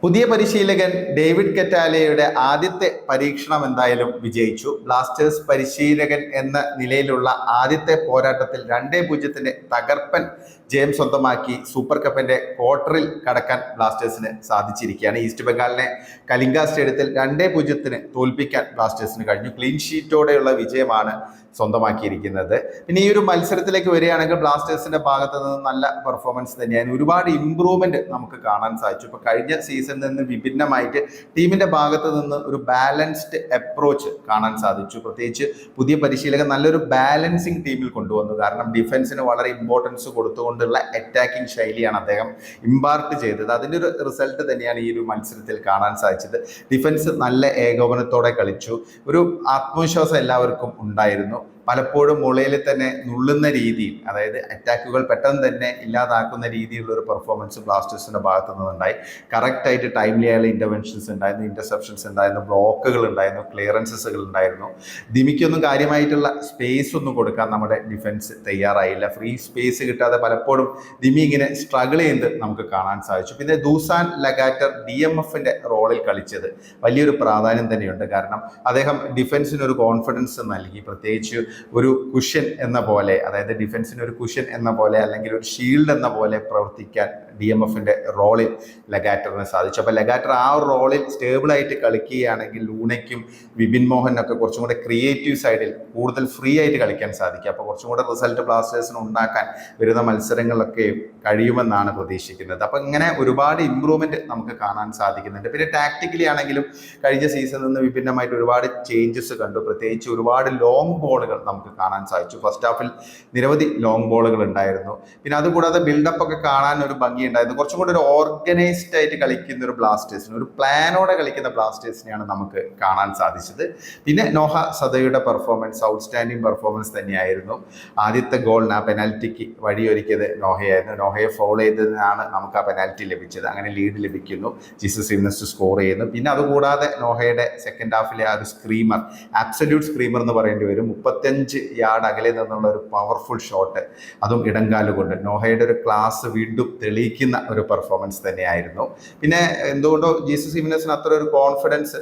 പുതിയ പരിശീലകൻ ഡേവിഡ് കറ്റാലയുടെ ആദ്യത്തെ പരീക്ഷണം എന്തായാലും വിജയിച്ചു. ബ്ലാസ്റ്റേഴ്സ് പരിശീലകൻ എന്ന നിലയിലുള്ള ആദ്യത്തെ പോരാട്ടത്തിൽ 2-0 തകർപ്പൻ ജയം സ്വന്തമാക്കി സൂപ്പർ കപ്പിന്റെ ക്വാർട്ടറിൽ കടക്കാൻ ബ്ലാസ്റ്റേഴ്സിന് സാധിച്ചിരിക്കുകയാണ്. ഈസ്റ്റ് ബംഗാളിനെ കലിംഗ സ്റ്റേഡിയത്തിൽ 2-0 തോൽപ്പിക്കാൻ ബ്ലാസ്റ്റേഴ്സിന് കഴിഞ്ഞു. ക്ലീൻ ഷീറ്റോടെയുള്ള വിജയമാണ് സ്വന്തമാക്കിയിരിക്കുന്നത്. പിന്നെ ഈ ഒരു മത്സരത്തിലേക്ക് വരികയാണെങ്കിൽ ബ്ലാസ്റ്റേഴ്സിന്റെ ഭാഗത്ത് നിന്ന് നല്ല പെർഫോമൻസ് തന്നെയാണ്. ഒരുപാട് ഇമ്പ്രൂവ്മെന്റ് നമുക്ക് കാണാൻ സാധിച്ചു. ഇപ്പൊ കഴിഞ്ഞ സീസണിൽ നിന്ന് വിഭിന്നമായിട്ട് ടീമിന്റെ ഭാഗത്ത് നിന്ന് ഒരു ബാലൻസ്ഡ് അപ്രോച്ച് കാണാൻ സാധിച്ചു. പ്രത്യേകിച്ച് പുതിയ പരിശീലകൻ നല്ലൊരു ബാലൻസിങ് ടീമിൽ കൊണ്ടുവന്നു. കാരണം ഡിഫൻസിന് വളരെ ഇമ്പോർട്ടൻസ് കൊടുത്തുകൊണ്ടുള്ള അറ്റാക്കിംഗ് ശൈലിയാണ് അദ്ദേഹം ഇമ്പാർട്ട് ചെയ്തത്. അതിൻ്റെ ഒരു റിസൾട്ട് തന്നെയാണ് ഈ ഒരു മത്സരത്തിൽ കാണാൻ സാധിച്ചത്. ഡിഫൻസ് നല്ല ഏകോപനത്തോടെ കളിച്ചു. ഒരു ആത്മവിശ്വാസം എല്ലാവർക്കും ഉണ്ടായിരുന്നു. പലപ്പോഴും മുളയിൽ തന്നെ നുള്ളുന്ന രീതിയിൽ, അതായത് അറ്റാക്കുകൾ പെട്ടെന്ന് തന്നെ ഇല്ലാതാക്കുന്ന രീതിയിലുള്ള ഒരു പെർഫോമൻസ് ബ്ലാസ്റ്റേഴ്സിന്റെ ഭാഗത്തു നിന്നുണ്ടായി. കറക്റ്റായിട്ട് ടൈംലി ആയുള്ള ഇന്റർവെൻഷൻസ് ഉണ്ടായിരുന്നു, ഇന്റർസെപ്ഷൻസ് ഉണ്ടായിരുന്നു, ബ്ലോക്കുകൾ ഉണ്ടായിരുന്നു, ക്ലിയറൻസസുകൾ ഉണ്ടായിരുന്നു. ദിമിക്കൊന്നും കാര്യമായിട്ടുള്ള സ്പേസ് ഒന്നും കൊടുക്കാൻ നമ്മുടെ ഡിഫൻസ് തയ്യാറായില്ല. ഫ്രീ സ്പേസ് കിട്ടാതെ പലപ്പോഴും ദിമി ഇങ്ങനെ സ്ട്രഗിൾ ചെയ്യുന്നത് നമുക്ക് കാണാൻ സാധിച്ചു. പിന്നെ ദൂസാൻ ലഗാറ്റർ DMFന്റെ റോളിൽ കളിച്ചത് വലിയൊരു പ്രാധാന്യം തന്നെയുണ്ട്. കാരണം അദ്ദേഹം ഡിഫൻസിന് ഒരു കോൺഫിഡൻസ് നൽകി. പ്രത്യേകിച്ച് ഒരു കുഷൻ എന്ന പോലെ, അതായത് ഡിഫൻസിന് ഒരു കുഷൻ എന്ന പോലെ അല്ലെങ്കിൽ ഒരു ഷീൽഡ് എന്ന പോലെ പ്രവർത്തിക്കാൻ DMFന്റെ റോളിൽ ലഗാറ്ററിന് സാധിച്ചു. അപ്പോൾ ലഗാറ്റർ ആ ഒരു റോളിൽ സ്റ്റേബിളായിട്ട് കളിക്കുകയാണെങ്കിൽ ലൂണയ്ക്കും വിപിൻ മോഹനൊക്കെ കുറച്ചും കൂടെ ക്രിയേറ്റീവ് സൈഡിൽ കൂടുതൽ ഫ്രീ ആയിട്ട് കളിക്കാൻ സാധിക്കും. അപ്പോൾ കുറച്ചും കൂടെ റിസൾട്ട് ബ്ലാസ്റ്റേഴ്സിന് ഉണ്ടാക്കാൻ വരുന്ന മത്സരങ്ങളിലൊക്കെ കഴിയുമെന്നാണ് പ്രതീക്ഷിക്കുന്നത്. അപ്പോൾ ഇങ്ങനെ ഒരുപാട് ഇമ്പ്രൂവ്മെന്റ് നമുക്ക് കാണാൻ സാധിക്കുന്നുണ്ട്. പിന്നെ ടാക്ടിക്കലി ആണെങ്കിലും കഴിഞ്ഞ സീസണിൽ നിന്ന് വിഭിന്നമായിട്ട് ഒരുപാട് ചേഞ്ചസ് കണ്ടു. പ്രത്യേകിച്ച് ഒരുപാട് ലോങ് ബോളുകൾ നമുക്ക് കാണാൻ സാധിച്ചു. ഫസ്റ്റ് ഹാഫിൽ നിരവധി ലോങ് ബോളുകൾ ഉണ്ടായിരുന്നു. പിന്നെ അതുകൂടാതെ ബിൽഡപ്പ് ഒക്കെ കാണാൻ ഒരു ഭംഗി ഉണ്ടായിരുന്നു. കുറച്ചും കൂടി ഒരു ഓർഗനൈസ്ഡ് ആയിട്ട് കളിക്കുന്ന ഒരു ബ്ലാസ്റ്റേഴ്സിന്, ഒരു പ്ലാനോടെ കളിക്കുന്ന ബ്ലാസ്റ്റേഴ്സിനെയാണ് നമുക്ക് കാണാൻ സാധിച്ചത്. പിന്നെ നോഹ സദയുടെ പെർഫോമൻസ് ഔട്ട്സ്റ്റാൻഡിങ് പെർഫോമൻസ് തന്നെയായിരുന്നു. ആദ്യത്തെ ഗോളിന് ആ പെനാൽറ്റിക്ക് വഴിയൊരുക്കിയത് നോഹയായിരുന്നു. നോഹയെ ഫോളോ ചെയ്തതിനാണ് നമുക്ക് ആ പെനാൽറ്റി ലഭിച്ചത്. അങ്ങനെ ലീഡ് ലഭിക്കുന്നു, ജീസസ് ജിംനസ്റ്റ് സ്കോർ ചെയ്യുന്നു. പിന്നെ അതുകൂടാതെ നോഹയുടെ സെക്കൻഡ് ഹാഫിലെ ആ ഒരു സ്ക്രീമർ, ആബ്സല്യൂട്ട് സ്ക്രീമർ എന്ന് പറയേണ്ടി വരും, 35 യാർഡ് അകലെ നിന്നുള്ള ഒരു പവർഫുൾ ഷോട്ട്, അതും ഇടങ്കാലുകൊണ്ട് നോഹയുടെ ഒരു ക്ലാസ് വീണ്ടും തെളിയിക്കുന്ന ഒരു പെർഫോമൻസ് തന്നെയായിരുന്നു. പിന്നെ എന്തുകൊണ്ടോ ജീസസ് ജിംനസിന് അത്ര ഒരു കോൺഫിഡൻസ്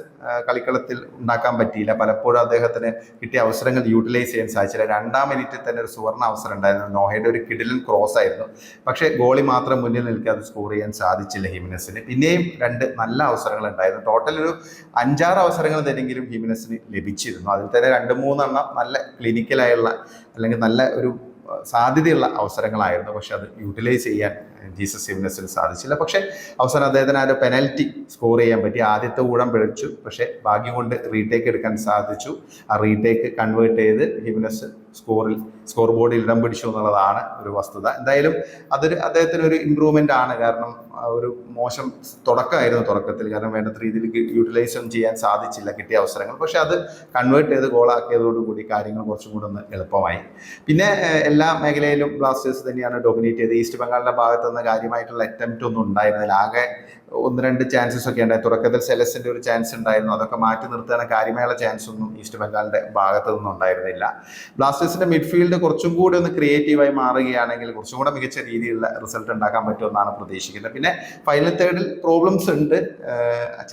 കളിക്കളത്തിൽ ഉണ്ടാക്കാൻ പറ്റിയില്ല. പലപ്പോഴും അദ്ദേഹത്തിന് കിട്ടിയ അവസരങ്ങൾ യൂട്ടിലൈസ് ചെയ്യാൻ സാധിച്ചില്ല. 2-ാം മിനിറ്റിൽ തന്നെ ഒരു സുവർണ്ണ അവസരം ഉണ്ടായിരുന്നു. നോഹയുടെ ഒരു കിടിലൻ ക്രോസ് ആയിരുന്നു. പക്ഷേ ഗോളി മാത്രം മുന്നിൽ നിൽക്കാതെ സ്കോർ ചെയ്യാൻ സാധിച്ചില്ല ഹിമിനസിന്. പിന്നെയും 2 നല്ല അവസരങ്ങൾ ഉണ്ടായിരുന്നു. ടോട്ടൽ ഒരു 5-6 അവസരങ്ങൾ തന്നെങ്കിലും ഹിമിനസിന് ലഭിച്ചിരുന്നു. അതിൽ തന്നെ 2-3 നല്ല ക്ലിനിക്കലായുള്ള അല്ലെങ്കിൽ നല്ല ഒരു സാധ്യതയുള്ള അവസരങ്ങളായിരുന്നു. പക്ഷെ അത് യൂട്ടിലൈസ് ചെയ്യാൻ ജീസസ് ജിംനസിന് സാധിച്ചില്ല. പക്ഷേ അവസാനം അദ്ദേഹത്തിന് ആ ഒരു പെനൽറ്റി സ്കോർ ചെയ്യാൻ പറ്റി. ആദ്യത്തെ ഊഴം പിഴച്ചു, പക്ഷേ ഭാഗ്യം കൊണ്ട് റീടേക്ക് എടുക്കാൻ സാധിച്ചു. ആ റീടേക്ക് കൺവേർട്ട് ചെയ്ത് ജിംനസ് സ്കോർ ബോർഡിൽ ഇടം പിടിച്ചു എന്നുള്ളതാണ് ഒരു വസ്തുത. എന്തായാലും അതൊരു അദ്ദേഹത്തിന് ഒരു ഇമ്പ്രൂവ്മെന്റ് ആണ്. കാരണം ഒരു മോശം തുടക്കമായിരുന്നു തുടക്കത്തിൽ. കാരണം വേണ്ടത്ര രീതിയിൽ യൂട്ടിലൈസ് ചെയ്യാൻ സാധിച്ചില്ല കിട്ടിയ അവസരങ്ങൾ. പക്ഷെ അത് കൺവേർട്ട് ചെയ്ത് ഗോളാക്കിയതോടുകൂടി കാര്യങ്ങൾ കുറച്ചും കൂടെ ഒന്ന് എളുപ്പമായി. പിന്നെ എല്ലാ മേഖലയിലും ബ്ലാസ്റ്റേഴ്സ് തന്നെയാണ് ഡൊമിനേറ്റ് ചെയ്തത്. ഈസ്റ്റ് ബംഗാളിന്റെ ഭാഗത്ത് നിന്ന് കാര്യമായിട്ടുള്ള അറ്റംപ്റ്റ് ഒന്നും ഉണ്ടായിരുന്നില്ല. ആകെ 1-2 ചാൻസസ് ഒക്കെ ഉണ്ടായി. തുടക്കത്തിൽ സെലസിന്റെ ഒരു ചാൻസ് ഉണ്ടായിരുന്നു. അതൊക്കെ മാറ്റി നിർത്താൻ കാര്യമായുള്ള ചാൻസ് ഒന്നും ഈസ്റ്റ് ബംഗാളിന്റെ ഭാഗത്തു നിന്നും ഉണ്ടായിരുന്നില്ല. ബ്ലാസ്റ്റേഴ്സിന്റെ മിഡ്ഫീൽഡ് കുറച്ചും കൂടി ഒന്ന് ക്രിയേറ്റീവായി മാറുകയാണെങ്കിൽ കുറച്ചും കൂടെ മികച്ച രീതിയിലുള്ള റിസൾട്ട് ഉണ്ടാക്കാൻ പറ്റുമെന്നാണ് പ്രതീക്ഷിക്കുന്നത്. പിന്നെ ഫൈനൽ തേർഡിൽ പ്രോബ്ലംസ് ഉണ്ട്.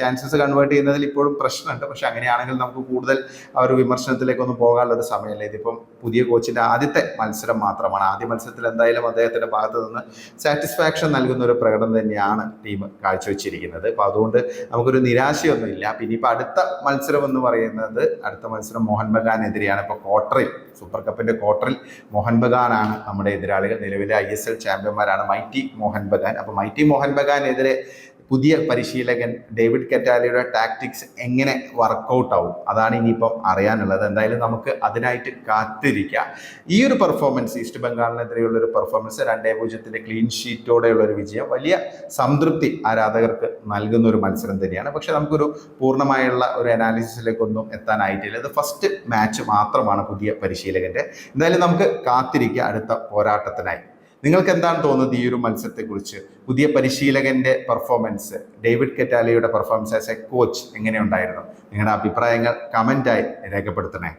ചാൻസസ് കൺവേർട്ട് ചെയ്യുന്നതിൽ ഇപ്പോഴും പ്രശ്നമുണ്ട്. പക്ഷെ അങ്ങനെയാണെങ്കിൽ നമുക്ക് കൂടുതൽ ആ ഒരു വിമർശനത്തിലേക്കൊന്നും പോകാനുള്ള ഒരു സമയമല്ല. ഇതിപ്പം പുതിയ കോച്ചിന്റെ ആദ്യത്തെ മത്സരം മാത്രമാണ്. ആദ്യ മത്സരത്തിൽ എന്തായാലും അദ്ദേഹത്തിന്റെ ഭാഗത്ത് നിന്ന് സാറ്റിസ്ഫാക്ഷൻ നൽകുന്ന ഒരു പ്രകടനം തന്നെയാണ് ടീം കാഴ്ചവെച്ചിരിക്കുന്നത്. അപ്പോൾ അതുകൊണ്ട് നമുക്കൊരു നിരാശയൊന്നുമില്ല. പിന്നെ ഇപ്പം അടുത്ത മത്സരം എന്ന് പറയുന്നത്, അടുത്ത മത്സരം മോഹൻ ബഗാനെതിരെയാണ്. ഇപ്പോൾ ക്വാർട്ടറിൽ, സൂപ്പർ കപ്പിന്റെ ക്വാർട്ടറിൽ മോഹൻ ബഗാനാണ് നമ്മുടെ എതിരാളികൾ. നിലവിലെ ISL ചാമ്പ്യന്മാരാണ് മൈറ്റി മോഹൻ ബഗാൻ. അപ്പോൾ മൈറ്റി മോഹൻ ബഗാനെതിരെ പുതിയ പരിശീലകൻ ഡേവിഡ് കറ്റാലയുടെ ടാക്ടിക്സ് എങ്ങനെ വർക്കൗട്ട് ആവും, അതാണ് ഇനിയിപ്പം അറിയാനുള്ളത്. എന്തായാലും നമുക്ക് അതിനായിട്ട് കാത്തിരിക്കാം. ഈ ഒരു പെർഫോമൻസ്, ഈസ്റ്റ് ബംഗാളിനെതിരെയുള്ള ഒരു പെർഫോമൻസ്, 2-0 ക്ലീൻ ഷീറ്റോടെയുള്ള ഒരു വിജയം വലിയ സംതൃപ്തി ആരാധകർക്ക് നൽകുന്ന ഒരു മത്സരം തന്നെയാണ്. പക്ഷെ നമുക്കൊരു പൂർണ്ണമായുള്ള ഒരു അനാലിസിസിലേക്കൊന്നും എത്താനായിട്ടില്ല. ഇത് ഫസ്റ്റ് മാച്ച് മാത്രമാണ് പുതിയ പരിശീലകന്റെ. എന്തായാലും നമുക്ക് കാത്തിരിക്കുക അടുത്ത പോരാട്ടത്തിനായി. നിങ്ങൾക്ക് എന്താണ് തോന്നുന്നത് ഈ ഒരു മത്സരത്തെക്കുറിച്ച്? പുതിയ പരിശീലകന്റെ പെർഫോമൻസ്, ഡേവിഡ് കറ്റാലയുടെ പെർഫോമൻസ് ആസ് എ കോച്ച് എങ്ങനെയുണ്ടായിരുന്നു? നിങ്ങളുടെ അഭിപ്രായങ്ങൾ കമന്റായി രേഖപ്പെടുത്തണേ.